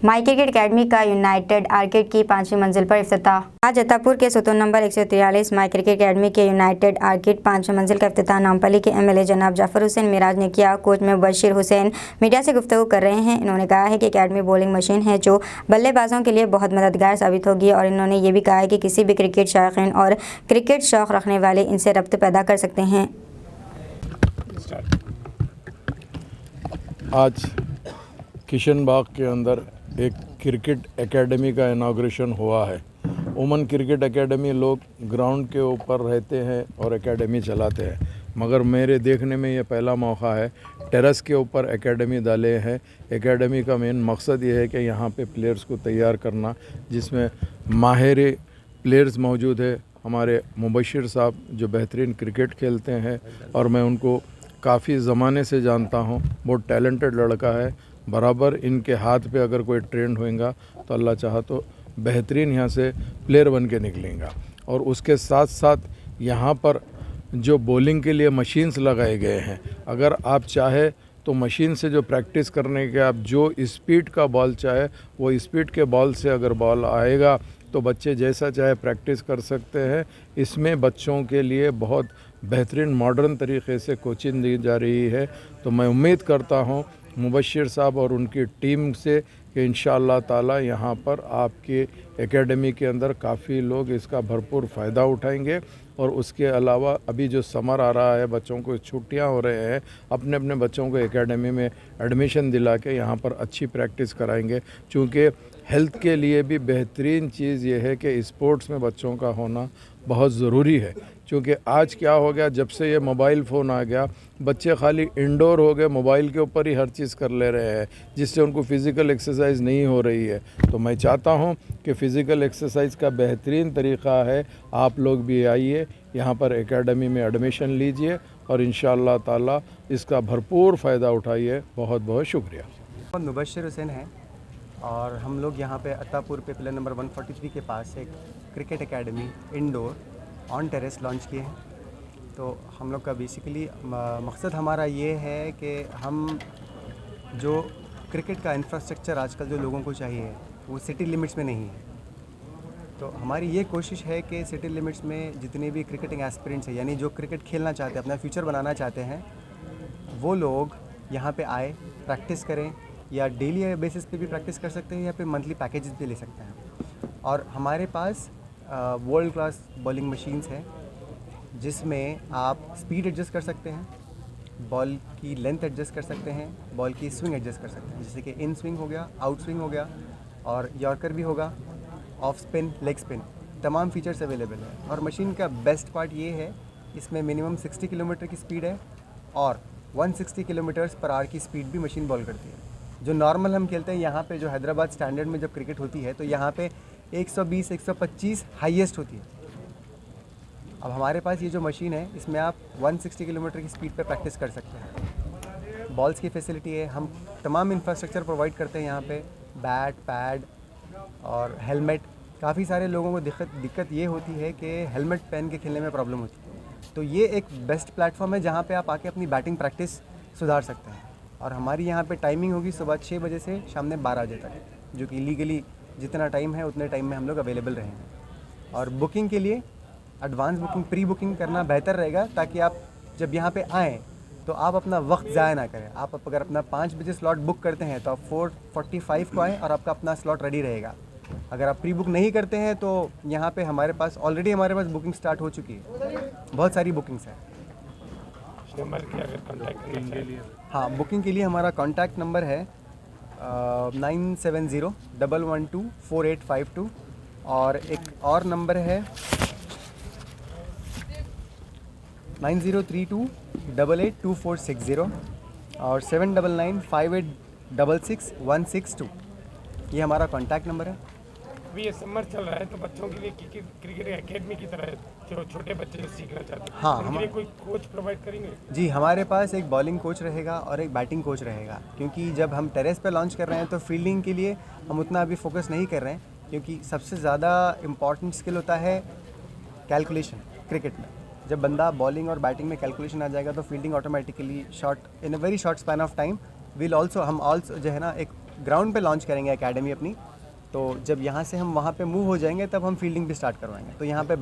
माई cricket academy का United orchid की 5वीं मंजिल पर इफ्तिताह। आज अत्तापुर के सुतून नंबर 143 माई क्रिकेट अकेडमी के यूनाइटेड आर्किड 5वीं मंजिल का इफ्तिताह नामपल्ली के एमएलए जनाब जाफर हुसैन मिराज ने किया। कोच मुबश्शिर हुसैन मीडिया से गुफ्तगू कर रहे हैं। इन्होंने कहा है कि अकेडमी बॉलिंग मशीन है जो बल्लेबाजों के लिए बहुत मददगार साबित होगी और इन्होंने ये भी कहा है कि किसी भी क्रिकेट शौकीन और क्रिकेट शौक रखने वाले इनसे रब्त पैदा कर सकते हैं। आज किशन बाग के अंदर एक क्रिकेट एकेडमी का इनाग्रेशन हुआ है। वुमेन क्रिकेट एकेडमी लोग ग्राउंड के ऊपर रहते हैं और एकेडमी चलाते हैं, मगर मेरे देखने में ये पहला मौका है। टेरेस के ऊपर एकेडमी डाले हैं। एकेडमी का मेन मकसद ये है कि यहाँ पे प्लेयर्स को तैयार करना, जिसमें माहिर प्लेयर्स मौजूद है। हमारे मुबश्शिर साहब जो बेहतरीन क्रिकेट खेलते हैं और मैं उनको काफ़ी ज़माने से जानता हूँ। बहुत टैलेंटेड लड़का है। बराबर इनके हाथ पे अगर कोई ट्रेंड होएगा तो अल्लाह चाहा तो बेहतरीन यहाँ से प्लेयर बन के निकलेगा। और उसके साथ साथ यहाँ पर जो बॉलिंग के लिए मशीन्स लगाए गए हैं, अगर आप चाहे तो मशीन से जो प्रैक्टिस करने के आप जो स्पीड का बॉल चाहे वो स्पीड के बॉल से अगर बॉल आएगा तो बच्चे जैसा चाहे प्रैक्टिस कर सकते हैं। इसमें बच्चों के लिए बहुत बेहतरीन मॉडर्न तरीक़े से कोचिंग दी जा रही है। तो मैं उम्मीद करता हूँ मुबश्शिर साहब और उनकी टीम से कि इंशाअल्लाह ताला यहाँ पर आपके एकेडमी के अंदर काफ़ी लोग इसका भरपूर फ़ायदा उठाएंगे। और उसके अलावा अभी जो समर आ रहा है, बच्चों को छुट्टियाँ हो रहे हैं, अपने अपने बच्चों को एकेडमी में एडमिशन दिला के यहाँ पर अच्छी प्रैक्टिस कराएंगे। चूँकि हेल्थ के लिए भी बेहतरीन चीज़ ये है कि स्पोर्ट्स में बच्चों का होना बहुत ज़रूरी है। क्योंकि आज क्या हो गया, जब से ये मोबाइल फ़ोन आ गया, बच्चे खाली इंडोर हो गए, मोबाइल के ऊपर ही हर चीज़ कर ले रहे हैं, जिससे उनको फ़िज़िकल एक्सरसाइज नहीं हो रही है। तो मैं चाहता हूँ कि फ़िज़िकल एक्सरसाइज का बेहतरीन तरीक़ा है, आप लोग भी आइए यहाँ पर एकेडमी में एडमिशन लीजिए और इंशाअल्लाह ताला इसका भरपूर फ़ायदा उठाइए। बहुत बहुत शुक्रिया। मुबश्शिर हुसैन है और हम लोग यहाँ पे अत्तापुर पे पिलर नंबर 143 के पास एक cricket academy indoor on terrace launch किए हैं। तो हम लोग का बेसिकली मकसद हमारा ये है कि हम जो क्रिकेट का इंफ्रास्ट्रक्चर आजकल जो लोगों को चाहिए वो सिटी लिमिट्स में नहीं है। तो हमारी ये कोशिश है कि सिटी लिमिट्स में जितने भी क्रिकेटिंग एस्पिरेंट्स हैं, यानी जो क्रिकेट खेलना चाहते हैं, अपना फ्यूचर बनाना चाहते हैं, वो लोग यहाँ पे आए, प्रैक्टिस करें, या डेली बेसिस पे भी प्रैक्टिस कर सकते हैं या फिर मंथली पैकेजेस भी ले सकते हैं। और हमारे पास वर्ल्ड क्लास बॉलिंग मशीन्स हैं जिसमें आप स्पीड एडजस्ट कर सकते हैं, बॉल की लेंथ एडजस्ट कर सकते हैं, बॉल की स्विंग एडजस्ट कर सकते हैं, जैसे कि इन स्विंग हो गया, आउट स्विंग हो गया और यॉर्कर भी होगा, ऑफ स्पिन, लेग स्पिन, तमाम फीचर्स अवेलेबल है। और मशीन का बेस्ट पार्ट ये है, इसमें मिनिमम 60 किलोमीटर की स्पीड है और 160 किलोमीटर्स पर आवर की स्पीड भी मशीन बॉल करती है। जो नॉर्मल हम खेलते हैं यहाँ पे, जो हैदराबाद स्टैंडर्ड में जब क्रिकेट होती है तो यहाँ पे 120-125 हाईएस्ट होती है। अब हमारे पास ये जो मशीन है, इसमें आप 160 किलोमीटर की स्पीड पे प्रैक्टिस कर सकते हैं। बॉल्स की फैसिलिटी है, हम तमाम इंफ्रास्ट्रक्चर प्रोवाइड करते हैं यहाँ पे, बैट, पैड और हेलमेट। काफ़ी सारे लोगों को दिक्कत ये होती है कि हेलमेट पहन के खेलने में प्रॉब्लम होती है। तो ये एक बेस्ट प्लेटफॉर्म है जहाँ पे आप आके अपनी बैटिंग प्रैक्टिस सुधार सकते हैं। और हमारी यहाँ पे टाइमिंग होगी सुबह 6 बजे से शाम में 12 बजे तक, जो कि लीगली जितना टाइम है उतने टाइम में हम लोग अवेलेबल रहेंगे। और बुकिंग के लिए एडवांस बुकिंग, प्री बुकिंग करना बेहतर रहेगा, ताकि आप जब यहाँ पे आएँ तो आप अपना वक्त ज़ाया ना करें। आप अगर अपना 5 बजे स्लॉट बुक करते हैं तो आप 4:45 को आएँ और आपका अपना स्लॉट रेडी रहेगा। अगर आप प्री बुक नहीं करते हैं तो यहाँ पे हमारे पास ऑलरेडी हमारे पास बुकिंग स्टार्ट हो चुकी है, बहुत सारी बुकिंग्स हैं। नंबर की अगर कॉन्टैक्ट करने के लिए, हाँ, बुकिंग के लिए हमारा कॉन्टैक्ट नंबर है 9701124852 और एक और नंबर है 9032882460 और 7995866162। ये हमारा कॉन्टैक्ट नंबर है। अभी ये समर चल रहा है तो बच्चों के लिए क्रिकेट एकेडमी की तरह जो छोटे बच्चे जो सीखना चाहते हैं, हाँ, उनके लिए कोई कोच प्रोवाइड करेंगे? जी, हमारे पास एक बॉलिंग कोच रहेगा और एक बैटिंग कोच रहेगा, क्योंकि जब हम टेरेस पे लॉन्च कर रहे हैं तो फील्डिंग के लिए हम उतना अभी फोकस नहीं कर रहे हैं, क्योंकि सबसे ज़्यादा इम्पॉर्टेंट स्किल होता है कैलकुलेशन क्रिकेट में। जब बंदा बॉलिंग और बैटिंग में कैलकुलेशन आ जाएगा तो fielding automatically in a very short span of time हम ऑल्सो जो है ना एक ग्राउंड पे लॉन्च करेंगे एकेडमी अपनी। तो जब यहाँ से हम वहाँ पे मूव हो जाएंगे तब हम फील्डिंग भी स्टार्ट करवाएंगे। तो यहाँ पे